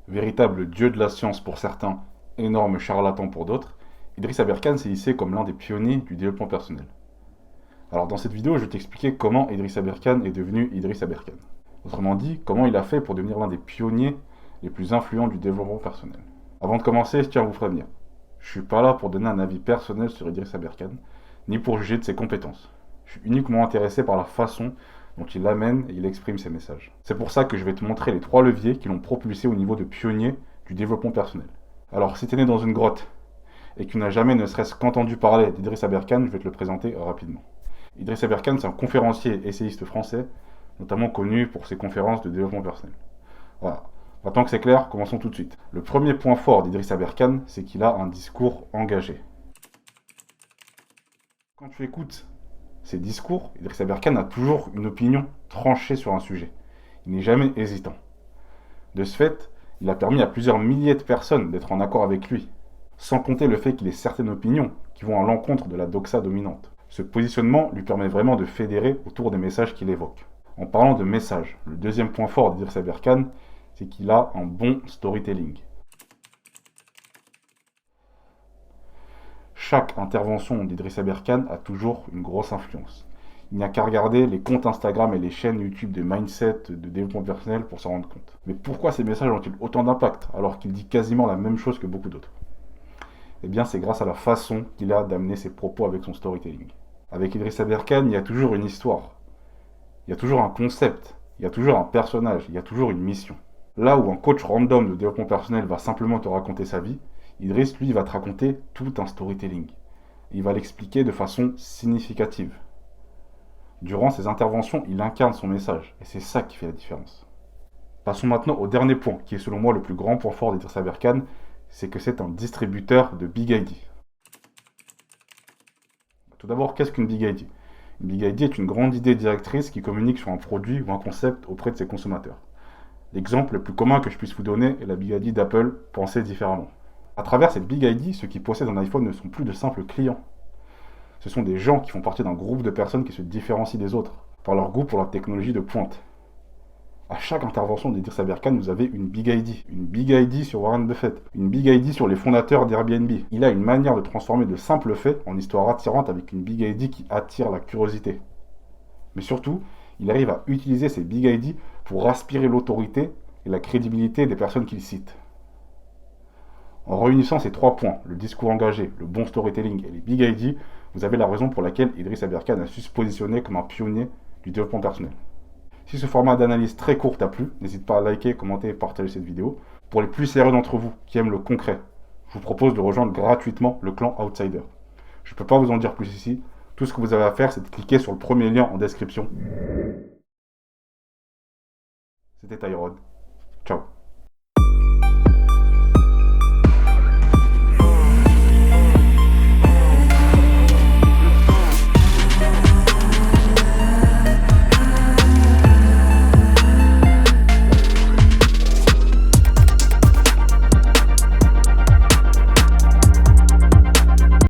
Véritable dieu de la science pour certains, énorme charlatan pour d'autres, Idriss Aberkane s'est hissé comme l'un des pionniers du développement personnel. Alors dans cette vidéo, je vais t'expliquer comment Idriss Aberkane est devenu Idriss Aberkane. Autrement dit, comment il a fait pour devenir l'un des pionniers les plus influents du développement personnel. Avant de commencer, je tiens à vous prévenir. Je suis pas là pour donner un avis personnel sur Idriss Aberkane, ni pour juger de ses compétences. Je suis uniquement intéressé par la façon dont il amène et il exprime ses messages. C'est pour ça que je vais te montrer les 3 leviers qui l'ont propulsé au niveau de pionnier du développement personnel. Alors, si tu es né dans une grotte et que tu n'as jamais ne serait-ce qu'entendu parler d'Idriss Aberkane, je vais te le présenter rapidement. Idriss Aberkane, c'est un conférencier essayiste français, notamment connu pour ses conférences de développement personnel. Voilà. Maintenant que c'est clair, commençons tout de suite. Le premier point fort d'Idriss Aberkane, c'est qu'il a un discours engagé. Quand tu écoutes ses discours, Idriss Aberkane a toujours une opinion tranchée sur un sujet. Il n'est jamais hésitant. De ce fait, il a permis à plusieurs milliers de personnes d'être en accord avec lui, sans compter le fait qu'il ait certaines opinions qui vont à l'encontre de la doxa dominante. Ce positionnement lui permet vraiment de fédérer autour des messages qu'il évoque. En parlant de messages, le deuxième point fort d'Idriss Aberkane, c'est qu'il a un bon storytelling. Chaque intervention d'Idriss Aberkane a toujours une grosse influence. Il n'y a qu'à regarder les comptes Instagram et les chaînes YouTube de mindset, de développement personnel pour s'en rendre compte. Mais pourquoi ces messages ont-ils autant d'impact alors qu'il dit quasiment la même chose que beaucoup d'autres? Eh bien, c'est grâce à la façon qu'il a d'amener ses propos avec son storytelling. Avec Idriss Aberkane, il y a toujours une histoire. Il y a toujours un concept. Il y a toujours un personnage. Il y a toujours une mission. Là où un coach random de développement personnel va simplement te raconter sa vie, Idriss, lui, va te raconter tout un storytelling. Il va l'expliquer de façon significative. Durant ses interventions, il incarne son message, et c'est ça qui fait la différence. Passons maintenant au dernier point, qui est selon moi le plus grand point fort d'Idriss Aberkane, c'est que c'est un distributeur de Big ID. Tout d'abord, qu'est-ce qu'une Big ID? Une Big ID est une grande idée directrice qui communique sur un produit ou un concept auprès de ses consommateurs. L'exemple le plus commun que je puisse vous donner est la Big ID d'Apple, Pensez différemment. À travers cette Big ID, ceux qui possèdent un iPhone ne sont plus de simples clients. Ce sont des gens qui font partie d'un groupe de personnes qui se différencient des autres, par leur goût pour la technologie de pointe. À chaque intervention d'Idriss Aberkane, vous avez une Big ID. Une Big ID sur Warren Buffett. Une Big ID sur les fondateurs d'Airbnb. Il a une manière de transformer de simples faits en histoires attirantes avec une Big ID qui attire la curiosité. Mais surtout, il arrive à utiliser ces Big ID pour aspirer l'autorité et la crédibilité des personnes qu'il cite. En réunissant ces 3 points, le discours engagé, le bon storytelling et les Big ID, vous avez la raison pour laquelle Idriss Aberkane a su se positionner comme un pionnier du développement personnel. Si ce format d'analyse très court t'a plu, n'hésite pas à liker, commenter et partager cette vidéo. Pour les plus sérieux d'entre vous qui aiment le concret, je vous propose de rejoindre gratuitement le clan Outsider. Je ne peux pas vous en dire plus ici. Tout ce que vous avez à faire, c'est de cliquer sur le premier lien en description. C'était Tyrone. Ciao.